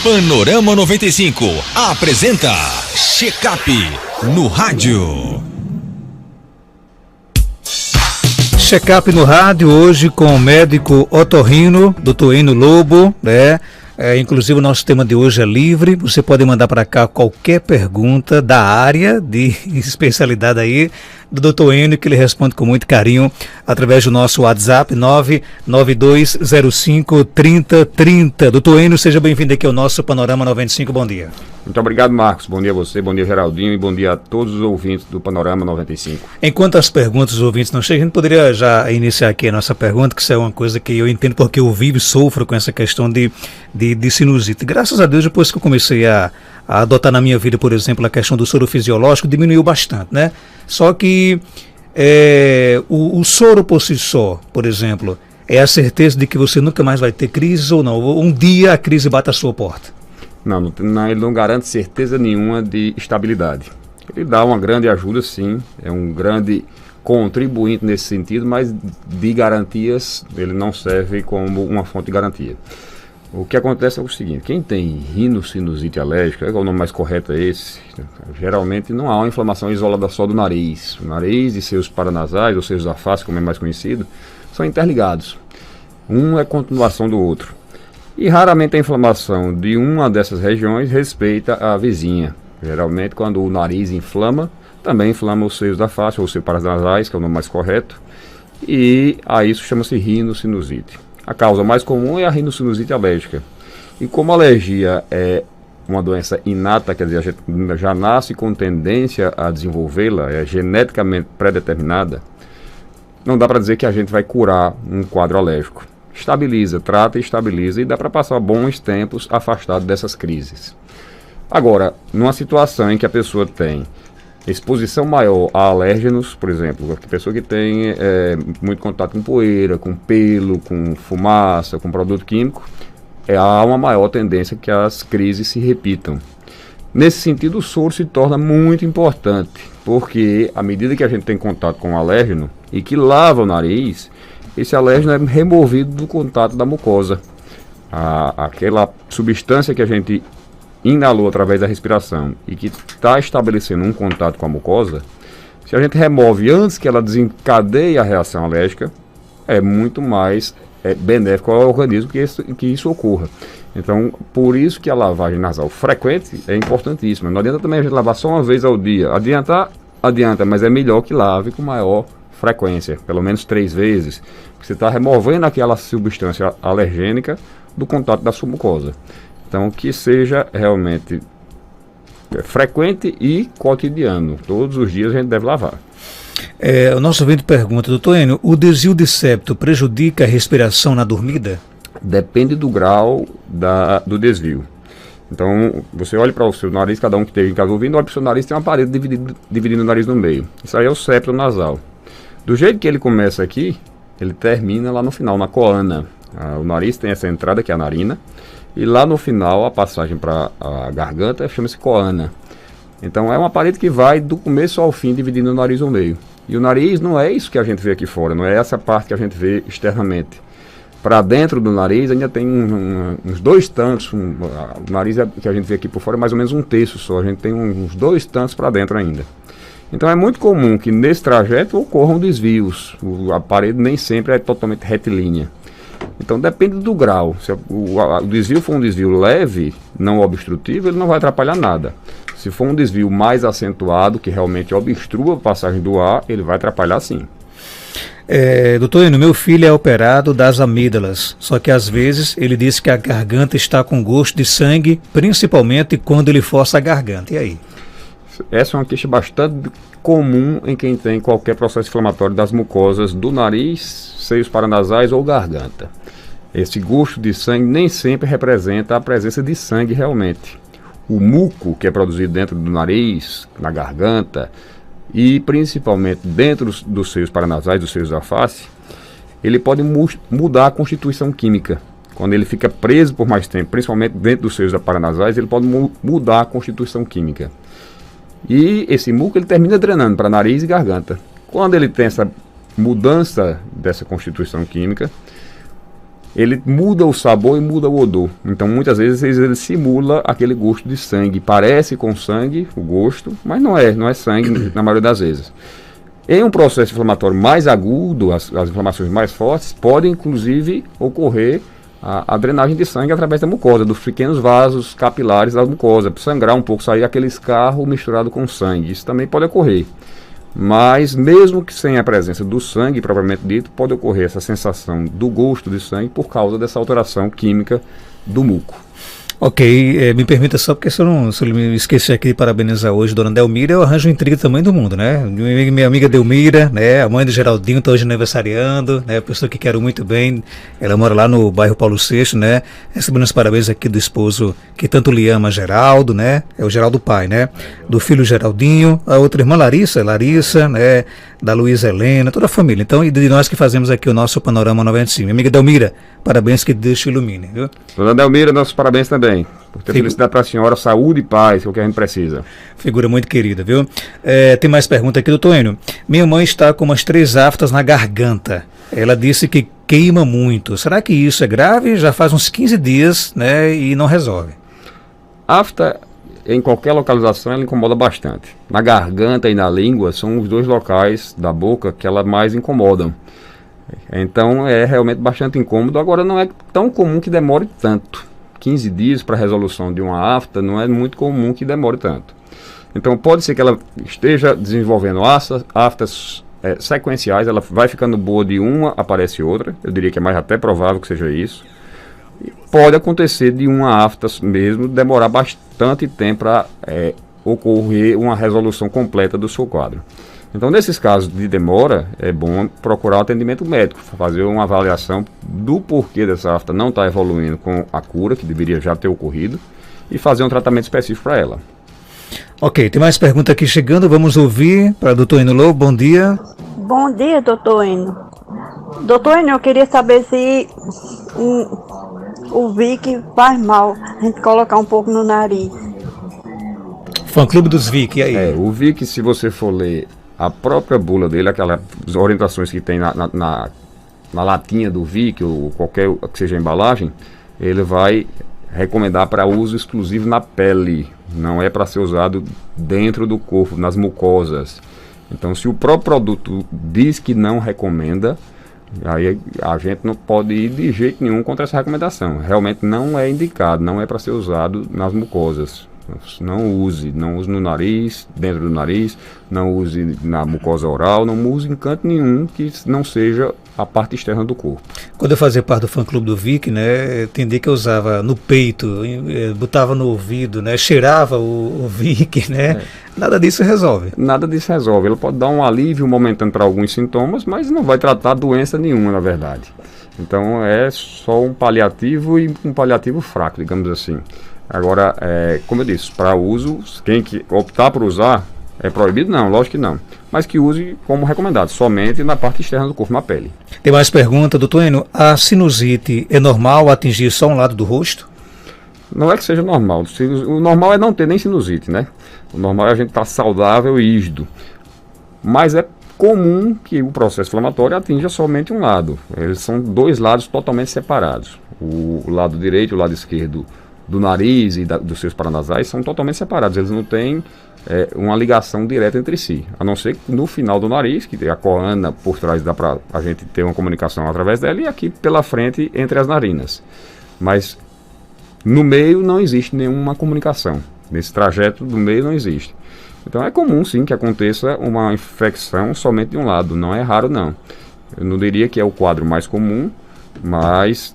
Panorama 95 apresenta Check-up no rádio. Check-up no rádio hoje com o médico otorrino, Dr. Enio Lobo, né? Inclusive o nosso tema de hoje é livre, você pode mandar para cá qualquer pergunta da área de especialidade aí do Dr. Enio, que ele responde com muito carinho através do nosso WhatsApp 992053030. Dr. Enio, seja bem-vindo aqui ao nosso Panorama 95, bom dia. Muito obrigado, Marcos, bom dia a você, bom dia Geraldinho e bom dia a todos os ouvintes do Panorama 95. Enquanto as perguntas dos ouvintes não chegam, a gente poderia já iniciar aqui a nossa pergunta, que isso é uma coisa que eu entendo porque eu vivo e sofro com essa questão de sinusite. Graças a Deus, depois que eu comecei a adotar na minha vida, por exemplo, a questão do soro fisiológico, diminuiu bastante, né? Só que o soro por si só, por exemplo, é a certeza de que você nunca mais vai ter crise ou não? Um dia a crise bate à sua porta. Não, ele não garante certeza nenhuma de estabilidade. Ele dá uma grande ajuda, sim, é um grande contribuinte nesse sentido, mas de garantias ele não serve como uma fonte de garantia. O que acontece é o seguinte: quem tem rinocinusite alérgica, o nome mais correto é esse, geralmente não há uma inflamação isolada só do nariz. O nariz e seus paranasais, ou seus afaces, como é mais conhecido, são interligados. Um é continuação do outro. E raramente a inflamação de uma dessas regiões respeita a vizinha. Geralmente, quando o nariz inflama, também inflama os seios da face, ou os seios paranasais, que é o nome mais correto, e a isso chama-se rinocinusite. A causa mais comum é a rinocinusite alérgica. E como a alergia é uma doença inata, quer dizer, a gente já nasce com tendência a desenvolvê-la, é geneticamente pré-determinada, não dá para dizer que a gente vai curar um quadro alérgico. Estabiliza, trata e estabiliza, e dá para passar bons tempos afastado dessas crises. Agora, numa situação em que a pessoa tem exposição maior a alérgenos, por exemplo, a pessoa que tem muito contato com poeira, com pelo, com fumaça, com produto químico, há uma maior tendência que as crises se repitam. Nesse sentido, o soro se torna muito importante, porque à medida que a gente tem contato com o alérgeno e que lava o nariz, esse alérgeno é removido do contato da mucosa. Aquela substância que a gente inalou através da respiração e que está estabelecendo um contato com a mucosa, se a gente remove antes que ela desencadeie a reação alérgica, é muito mais benéfico ao organismo que isso ocorra. Então, por isso que a lavagem nasal frequente é importantíssima. Não adianta também a gente lavar só uma vez ao dia. Adianta, mas é melhor que lave com maior frequência, pelo menos 3 vezes, porque você está removendo aquela substância alergênica do contato da sua mucosa. Então, que seja realmente frequente e cotidiano. Todos os dias a gente deve lavar. O nosso ouvinte pergunta: doutor Enio, o desvio de septo prejudica a respiração na dormida? Depende do grau do desvio. Então, você olha para o seu nariz, cada um que esteja em casa ouvindo, olha para o seu nariz, tem uma parede dividindo o nariz no meio. Isso aí é o septo nasal. Do jeito que ele começa aqui, ele termina lá no final, na coana. O nariz tem essa entrada, que é a narina, e lá no final, a passagem para a garganta chama-se coana. Então, é uma parede que vai do começo ao fim, dividindo o nariz no meio. E o nariz não é isso que a gente vê aqui fora, não é essa parte que a gente vê externamente. Para dentro do nariz ainda tem uns 2 tantos, o nariz que a gente vê aqui por fora é mais ou menos 1/3 só, a gente tem uns 2 tantos para dentro ainda. Então é muito comum que nesse trajeto ocorram desvios, a parede nem sempre é totalmente retilínea. Então depende do grau. Se o desvio for um desvio leve, não obstrutivo, ele não vai atrapalhar nada. Se for um desvio mais acentuado, que realmente obstrua a passagem do ar, ele vai atrapalhar sim. Doutor Enio, meu filho é operado das amígdalas, só que às vezes ele diz que a garganta está com gosto de sangue, principalmente quando ele força a garganta. E aí? Essa é uma queixa bastante comum em quem tem qualquer processo inflamatório das mucosas do nariz, seios paranasais ou garganta. Esse gosto de sangue nem sempre representa a presença de sangue realmente. O muco que é produzido dentro do nariz, na garganta e principalmente dentro dos seios paranasais, dos seios da face, ele pode mudar a constituição química. Quando ele fica preso por mais tempo, principalmente dentro dos seios paranasais, ele pode mudar a constituição química. E esse muco ele termina drenando para nariz e garganta. Quando ele tem essa mudança dessa constituição química, ele muda o sabor e muda o odor. Então muitas vezes ele simula aquele gosto de sangue. Parece com sangue o gosto, mas não é sangue na maioria das vezes. Em um processo inflamatório mais agudo, as inflamações mais fortes, pode inclusive ocorrer a drenagem de sangue através da mucosa, dos pequenos vasos capilares da mucosa, sangrar um pouco, sair aquele escarro misturado com sangue. Isso também pode ocorrer. Mas mesmo que sem a presença do sangue propriamente dito, pode ocorrer essa sensação do gosto de sangue por causa dessa alteração química do muco. Ok, me permita só, porque se eu me esquecer aqui de parabenizar hoje Dona Delmira, eu arranjo intriga também do mundo, né? Minha amiga Delmira, né? A mãe do Geraldinho está hoje aniversariando, né? Pessoa que quero muito bem, ela mora lá no bairro Paulo VI, né? Recebendo os parabéns aqui do esposo que tanto lhe ama, Geraldo, né? É o Geraldo pai, né? Do filho Geraldinho, a outra irmã Larissa, né? Da Luísa Helena, toda a família. Então, e de nós que fazemos aqui o nosso Panorama 95. Minha amiga Delmira, parabéns, que Deus te ilumine, viu? Dona Delmira, nossos parabéns também. Por ter felicidade para a senhora, saúde e paz, que é o que a gente precisa. Figura muito querida, viu? Tem mais pergunta aqui, doutor Enio. Minha mãe está com umas 3 aftas na garganta. Ela disse que queima muito. Será que isso é grave? Já faz uns 15 dias, né? E não resolve. Afta, em qualquer localização, ela incomoda bastante. Na garganta e na língua são os 2 locais da boca que ela mais incomodam. Então é realmente bastante incômodo. Agora não é tão comum que demore tanto. 15 dias para a resolução de uma afta não é muito comum que demore tanto. Então pode ser que ela esteja desenvolvendo aftas sequenciais, ela vai ficando boa de uma, aparece outra. Eu diria que é mais até provável que seja isso. E pode acontecer de uma afta mesmo demorar bastante tempo para ocorrer uma resolução completa do seu quadro. Então, nesses casos de demora, é bom procurar um atendimento médico, fazer uma avaliação do porquê dessa afta não estar evoluindo com a cura, que deveria já ter ocorrido, e fazer um tratamento específico para ela. Ok, tem mais pergunta aqui chegando, vamos ouvir para o doutor Enio Lobo. Bom dia. Bom dia, doutor Enio. Doutor Enio, eu queria saber se o Vick faz mal a gente colocar um pouco no nariz. Fã-clube dos Vick, e aí? O Vick, se você for ler a própria bula dele, aquelas orientações que tem na latinha do Vick, ou qualquer que seja a embalagem, ele vai recomendar para uso exclusivo na pele, não é para ser usado dentro do corpo, nas mucosas. Então, se o próprio produto diz que não recomenda, aí a gente não pode ir de jeito nenhum contra essa recomendação. Realmente não é indicado, não é para ser usado nas mucosas. Não use no nariz, dentro do nariz, não use na mucosa oral, não use em canto nenhum que não seja a parte externa do corpo. Quando eu fazia parte do fã-clube do Vick, né, entendi que eu usava no peito, botava no ouvido, né, cheirava o Vick, né, nada disso resolve. Nada disso resolve, ele pode dar um alívio momentâneo para alguns sintomas, mas não vai tratar doença nenhuma, na verdade. Então é só um paliativo e um paliativo fraco, digamos assim. Agora, como eu disse, para uso, quem que optar por usar, é proibido? Não, lógico que não. Mas que use como recomendado, somente na parte externa do corpo, na pele. Tem mais pergunta, doutor Enio. A sinusite é normal atingir só um lado do rosto? Não é que seja normal. O normal é não ter nem sinusite, né? O normal é a gente estar saudável e rígido. Mas é comum que o processo inflamatório atinja somente um lado. Eles são 2 lados totalmente separados. O lado direito e o lado esquerdo do nariz e dos seus paranasais são totalmente separados, eles não têm uma ligação direta entre si, a não ser que no final do nariz, que a coana por trás dá para a gente ter uma comunicação através dela, e aqui pela frente entre as narinas, mas no meio não existe nenhuma comunicação, nesse trajeto do meio não existe. Então é comum sim que aconteça uma infecção somente de um lado, não é raro não. Eu não diria que é o quadro mais comum, mas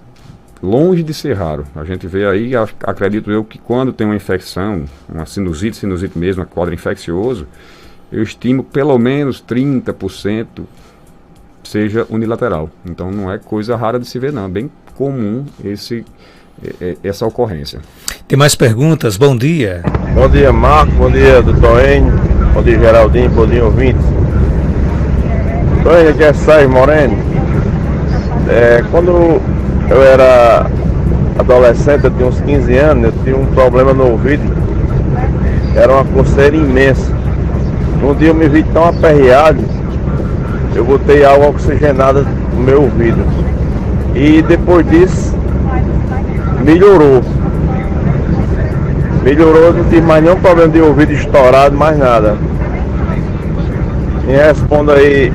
longe de ser raro. A gente vê aí, acredito eu, que quando tem uma infecção, uma sinusite mesmo, um quadro infeccioso, eu estimo pelo menos 30% seja unilateral. Então não é coisa rara de se ver não, é bem comum essa ocorrência. Tem mais perguntas? Bom dia. Bom dia, Marco, bom dia, doutor Enio, bom dia, Geraldinho, bom dia, ouvintes. Doutor Enio, aqui é Sérgio Moreno. Quando eu era adolescente, eu tinha uns 15 anos, eu tinha um problema no ouvido, era uma coceira imensa. Um dia eu me vi tão aperreado, eu botei água oxigenada no meu ouvido. E depois disso, melhorou. Melhorou, não tive mais nenhum problema de ouvido estourado, mais nada. Me responda aí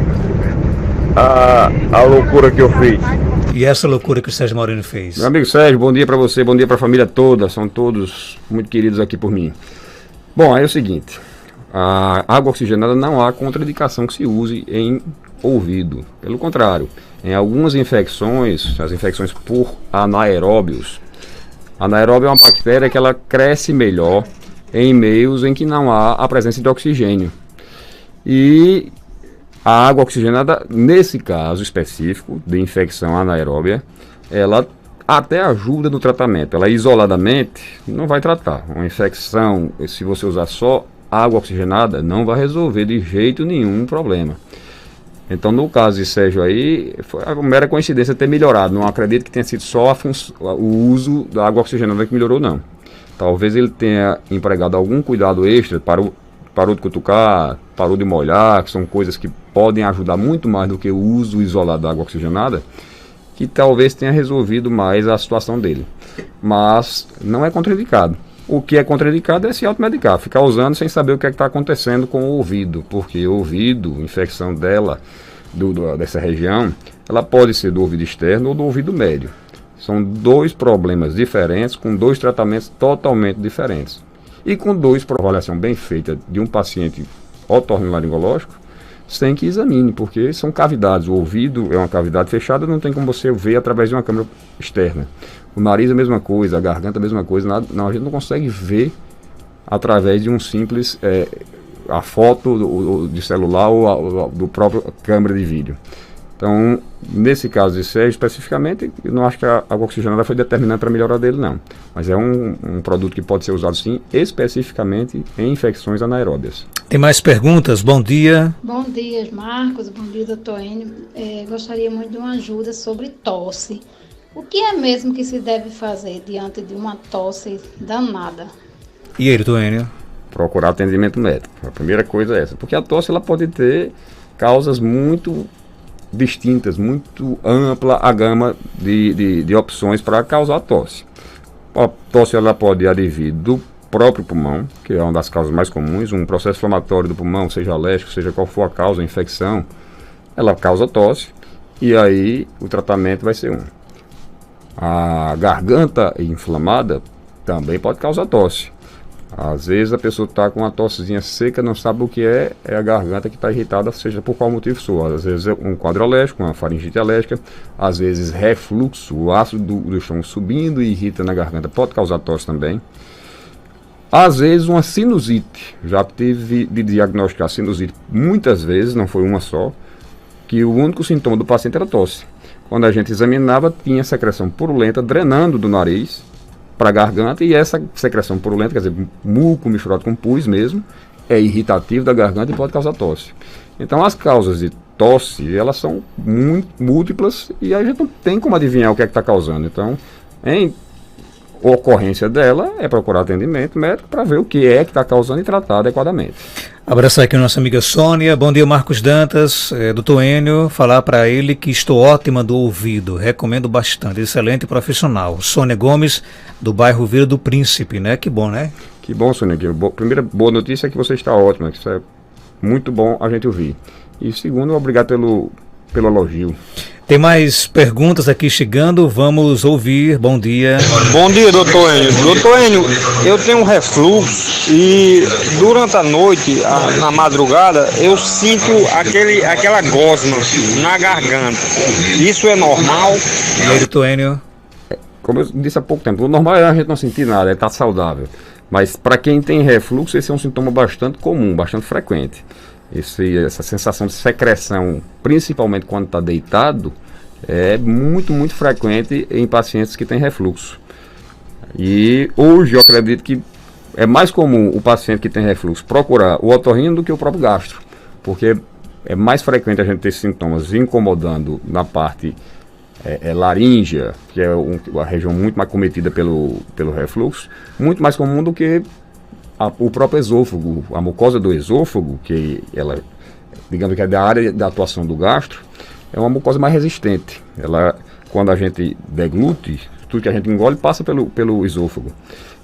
a loucura que eu fiz. E essa loucura que o Sérgio Moreno fez? Meu amigo Sérgio, bom dia para você, bom dia para a família toda, são todos muito queridos aqui por mim. Bom, aí é o seguinte, a água oxigenada não há contraindicação que se use em ouvido. Pelo contrário, em algumas infecções, as infecções por anaeróbios, anaeróbio é uma bactéria que ela cresce melhor em meios em que não há a presença de oxigênio. E a água oxigenada, nesse caso específico de infecção anaeróbia, ela até ajuda no tratamento. Ela isoladamente não vai tratar. Uma infecção, se você usar só água oxigenada, não vai resolver de jeito nenhum o problema. Então, no caso de Sérgio aí, foi uma mera coincidência ter melhorado. Não acredito que tenha sido só o uso da água oxigenada que melhorou, não. Talvez ele tenha empregado algum cuidado extra, parou de cutucar, parou de molhar, que são coisas que podem ajudar muito mais do que o uso isolado da água oxigenada, que talvez tenha resolvido mais a situação dele. Mas não é contraindicado. O que é contraindicado é se automedicar, ficar usando sem saber o que é que está acontecendo com o ouvido, porque o ouvido, infecção dela, dessa região, ela pode ser do ouvido externo ou do ouvido médio. São dois problemas diferentes, com dois tratamentos totalmente diferentes. E com avaliação bem feita de um paciente otorrinolaringológico, sem que examine, porque são cavidades. O ouvido é uma cavidade fechada, não tem como você ver através de uma câmera externa. O nariz é a mesma coisa, a garganta é a mesma coisa, não, a gente não consegue ver através de um simples, a foto de celular ou do próprio câmera de vídeo. Então, nesse caso de Sérgio, especificamente, eu não acho que a água oxigenada foi determinante para a melhora dele, não. Mas é um produto que pode ser usado, sim, especificamente em infecções anaeróbias. Tem mais perguntas? Bom dia. Bom dia, Marcos. Bom dia, doutor Enio. Gostaria muito de uma ajuda sobre tosse. O que é mesmo que se deve fazer diante de uma tosse danada? E aí, doutor Enio? Procurar atendimento médico. A primeira coisa é essa. Porque a tosse ela pode ter causas muito distintas, muito ampla a gama de opções para causar tosse. A tosse ela pode advir do próprio pulmão, que é uma das causas mais comuns, um processo inflamatório do pulmão, seja alérgico, seja qual for a causa, a infecção, ela causa tosse, e aí o tratamento vai ser A garganta inflamada também pode causar tosse. Às vezes a pessoa está com uma tossezinha seca, não sabe o que é a garganta que está irritada, seja por qual motivo for. Às vezes é um quadro alérgico, uma faringite alérgica, às vezes refluxo, o ácido do estômago subindo e irrita na garganta, pode causar tosse também. Às vezes uma sinusite, já tive de diagnosticar sinusite muitas vezes, não foi uma só, que o único sintoma do paciente era tosse. Quando a gente examinava, tinha secreção purulenta drenando do nariz para a garganta, e essa secreção purulenta, quer dizer, muco misturado com pus mesmo, é irritativo da garganta e pode causar tosse. Então as causas de tosse, elas são muito múltiplas e a gente não tem como adivinhar o que é que está causando. Então, em ocorrência dela, é procurar atendimento médico para ver o que é que está causando e tratar adequadamente. Abraçar aqui a nossa amiga Sônia. Bom dia, Marcos Dantas. Doutor Enio, falar para ele que estou ótima do ouvido, recomendo bastante, excelente profissional. Sônia Gomes, do bairro Vila do Príncipe, né? Que bom, né? Que bom, Sônia. Primeira boa notícia é que você está ótima, isso é muito bom a gente ouvir. E segundo, obrigado pelo elogio. Tem mais perguntas aqui chegando, vamos ouvir. Bom dia. Bom dia, doutor Enio. Doutor Enio, eu tenho um refluxo e durante a noite, na madrugada, eu sinto aquela gosma na garganta. Isso é normal? E aí, doutor Enio? Como eu disse há pouco tempo, o normal é a gente não sentir nada, é estar saudável. Mas para quem tem refluxo, esse é um sintoma bastante comum, bastante frequente. Essa sensação de secreção, principalmente quando está deitado, é muito, muito frequente em pacientes que têm refluxo. E hoje eu acredito que é mais comum o paciente que tem refluxo procurar o otorrino do que o próprio gastro, porque é mais frequente a gente ter sintomas incomodando na parte laríngea, que é a região muito mais cometida pelo refluxo, muito mais comum do que o próprio esôfago, a mucosa do esôfago, que ela, digamos que é da área da atuação do gastro, é uma mucosa mais resistente. Ela, quando a gente deglute, tudo que a gente engole passa pelo esôfago.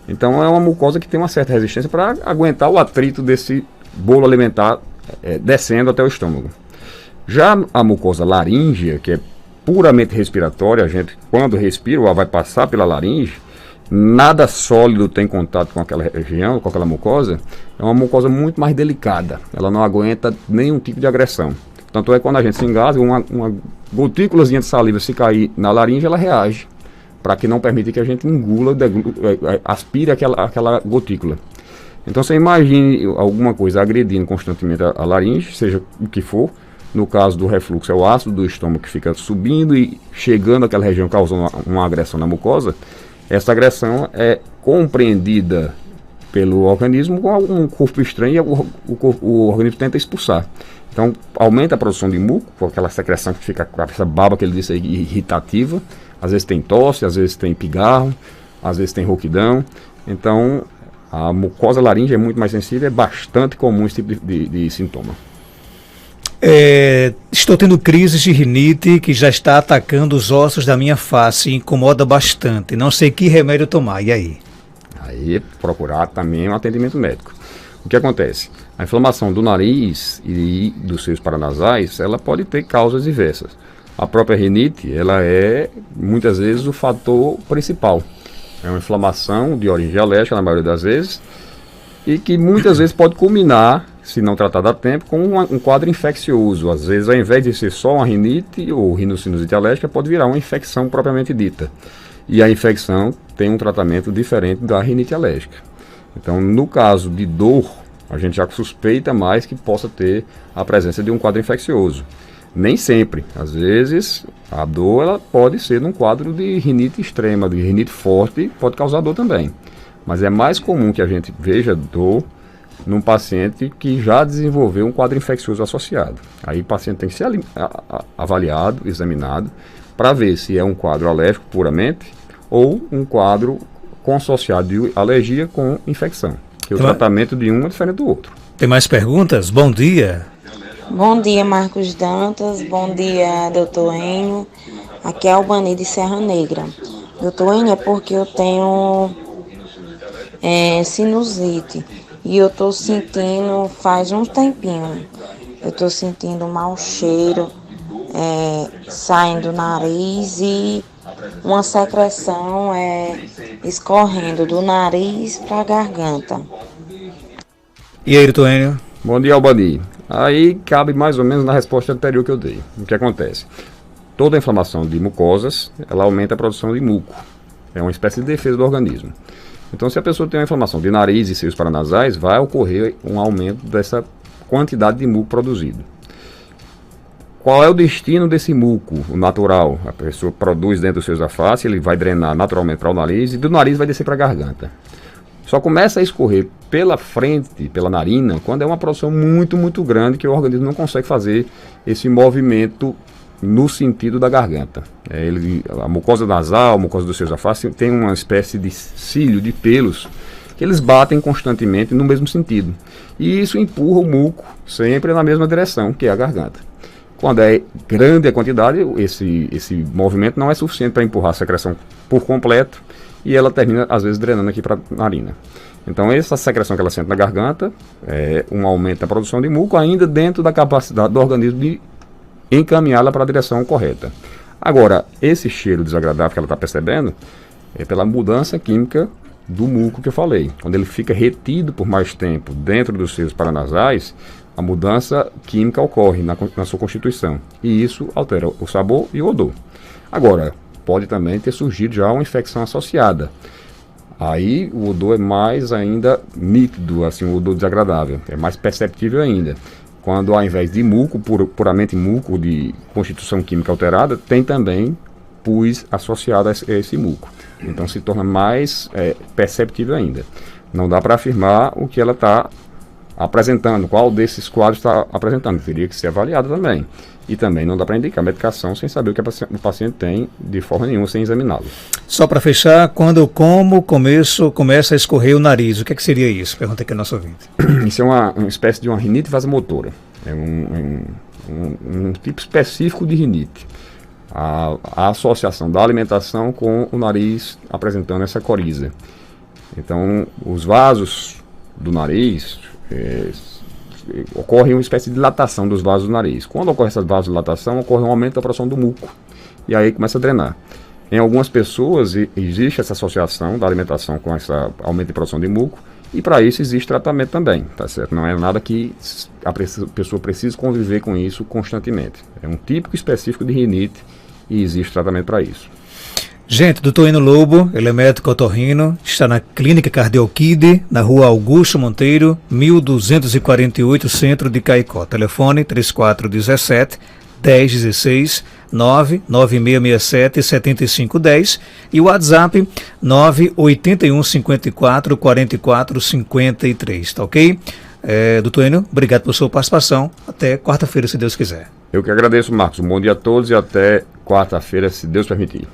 Então é uma mucosa que tem uma certa resistência para aguentar o atrito desse bolo alimentar descendo até o estômago. Já a mucosa laríngea, que é puramente respiratória, a gente quando respira, o ar vai passar pela laringe, nada sólido tem contato com aquela região, com aquela mucosa, é uma mucosa muito mais delicada, ela não aguenta nenhum tipo de agressão. Tanto é que quando a gente se engasga, uma gotículazinha de saliva se cair na laringe, ela reage, para que não permita que a gente engula, aspire aquela gotícula. Então você imagine alguma coisa agredindo constantemente a laringe, seja o que for. No caso do refluxo, é o ácido do estômago que fica subindo e chegando àquela região, causando uma agressão na mucosa. Essa agressão é compreendida pelo organismo com um corpo estranho e o organismo tenta expulsar. Então aumenta a produção de muco, com aquela secreção que fica com essa baba que ele disse aí, irritativa. Às vezes tem tosse, às vezes tem pigarro, às vezes tem rouquidão. Então a mucosa laríngea é muito mais sensível, é bastante comum esse tipo de sintoma. Estou tendo crises de rinite que já está atacando os ossos da minha face e incomoda bastante. Não sei que remédio tomar. E aí? Aí procurar também um atendimento médico. O que acontece? A inflamação do nariz e dos seios paranasais, ela pode ter causas diversas. A própria rinite, ela é muitas vezes o fator principal. É uma inflamação de origem alérgica na maioria das vezes e que muitas vezes pode culminar, se não tratado a tempo, com um quadro infeccioso. Às vezes, ao invés de ser só uma rinite ou rinocinusite alérgica, pode virar uma infecção propriamente dita. E a infecção tem um tratamento diferente da rinite alérgica. Então, no caso de dor, a gente já suspeita mais que possa ter a presença de um quadro infeccioso. Nem sempre. Às vezes, a dor ela pode ser num quadro de rinite extrema, de rinite forte, pode causar dor também. Mas é mais comum que a gente veja dor num paciente que já desenvolveu um quadro infeccioso associado. Aí o paciente tem que ser avaliado, examinado, para ver se é um quadro alérgico puramente ou um quadro consociado de alergia com infecção. Que o tratamento de um é diferente do outro. Tem mais perguntas? Bom dia. Bom dia, Marcos Dantas. Bom dia, doutor Enio. Aqui é Albani de Serra Negra. Doutor Enio, é porque eu tenho sinusite. E eu tô sentindo, faz um tempinho, eu tô sentindo um mau cheiro saindo do nariz e uma secreção escorrendo do nariz para a garganta. E aí, doutor Enio? Bom dia, Albani. Aí cabe mais ou menos na resposta anterior que eu dei. O que acontece? Toda inflamação de mucosas, ela aumenta a produção de muco. É uma espécie de defesa do organismo. Então, se a pessoa tem uma inflamação de nariz e seios paranasais, vai ocorrer um aumento dessa quantidade de muco produzido. Qual é o destino desse muco, o natural? A pessoa produz dentro dos seios da face, ele vai drenar naturalmente para o nariz e do nariz vai descer para a garganta. Só começa a escorrer pela frente, pela narina, quando é uma produção muito, muito grande que o organismo não consegue fazer esse movimento no sentido da garganta. A mucosa nasal, a mucosa dos seios da face tem uma espécie de cílio, de pelos, que eles batem constantemente no mesmo sentido. E isso empurra o muco sempre na mesma direção, que é a garganta. Quando é grande a quantidade, esse movimento não é suficiente para empurrar a secreção por completo e ela termina, às vezes, drenando aqui para a narina. Então, essa secreção que ela sente na garganta é um aumento da produção de muco, ainda dentro da capacidade do organismo de encaminhá-la para a direção correta. Agora, esse cheiro desagradável que ela está percebendo é pela mudança química do muco que eu falei. Quando ele fica retido por mais tempo dentro dos seios paranasais, a mudança química ocorre na sua constituição. E isso altera o sabor e o odor. Agora, pode também ter surgido já uma infecção associada. Aí o odor é mais ainda nítido, assim, o odor desagradável. É mais perceptível ainda. Quando ao invés de muco, puramente muco de constituição química alterada, tem também pus associado a esse muco. Então se torna mais perceptível ainda. Não dá para afirmar o que ela está apresentando, qual desses quadros está apresentando. Teria que ser avaliado também. E também não dá para indicar medicação sem saber o que o paciente tem de forma nenhuma, sem examiná-lo. Só para fechar, quando eu como, começa a escorrer o nariz. O que seria isso? Pergunta aqui a nosso ouvinte. Isso é uma espécie de uma rinite vasomotora. É um tipo específico de rinite. a associação da alimentação com o nariz apresentando essa coriza. Então, os vasos do nariz, ocorre uma espécie de dilatação dos vasos do nariz. Quando ocorre essa vasodilatação, ocorre um aumento da produção do muco, e aí começa a drenar. Em algumas pessoas existe essa associação da alimentação com esse aumento de produção de muco, e para isso existe tratamento também, tá certo? Não é nada que a pessoa precise conviver com isso constantemente. É um típico específico de rinite e existe tratamento para isso. Gente, Dr. Eno Lobo, ele é médico otorrino, está na Clínica Cardiokid, na Rua Augusto Monteiro, 1248, Centro de Caicó. Telefone 3417-1016, 99667-7510 e o WhatsApp 98154-4453, tá ok? Doutor Eno, obrigado pela sua participação. Até quarta-feira, se Deus quiser. Eu que agradeço, Marcos. Um bom dia a todos e até quarta-feira, se Deus permitir.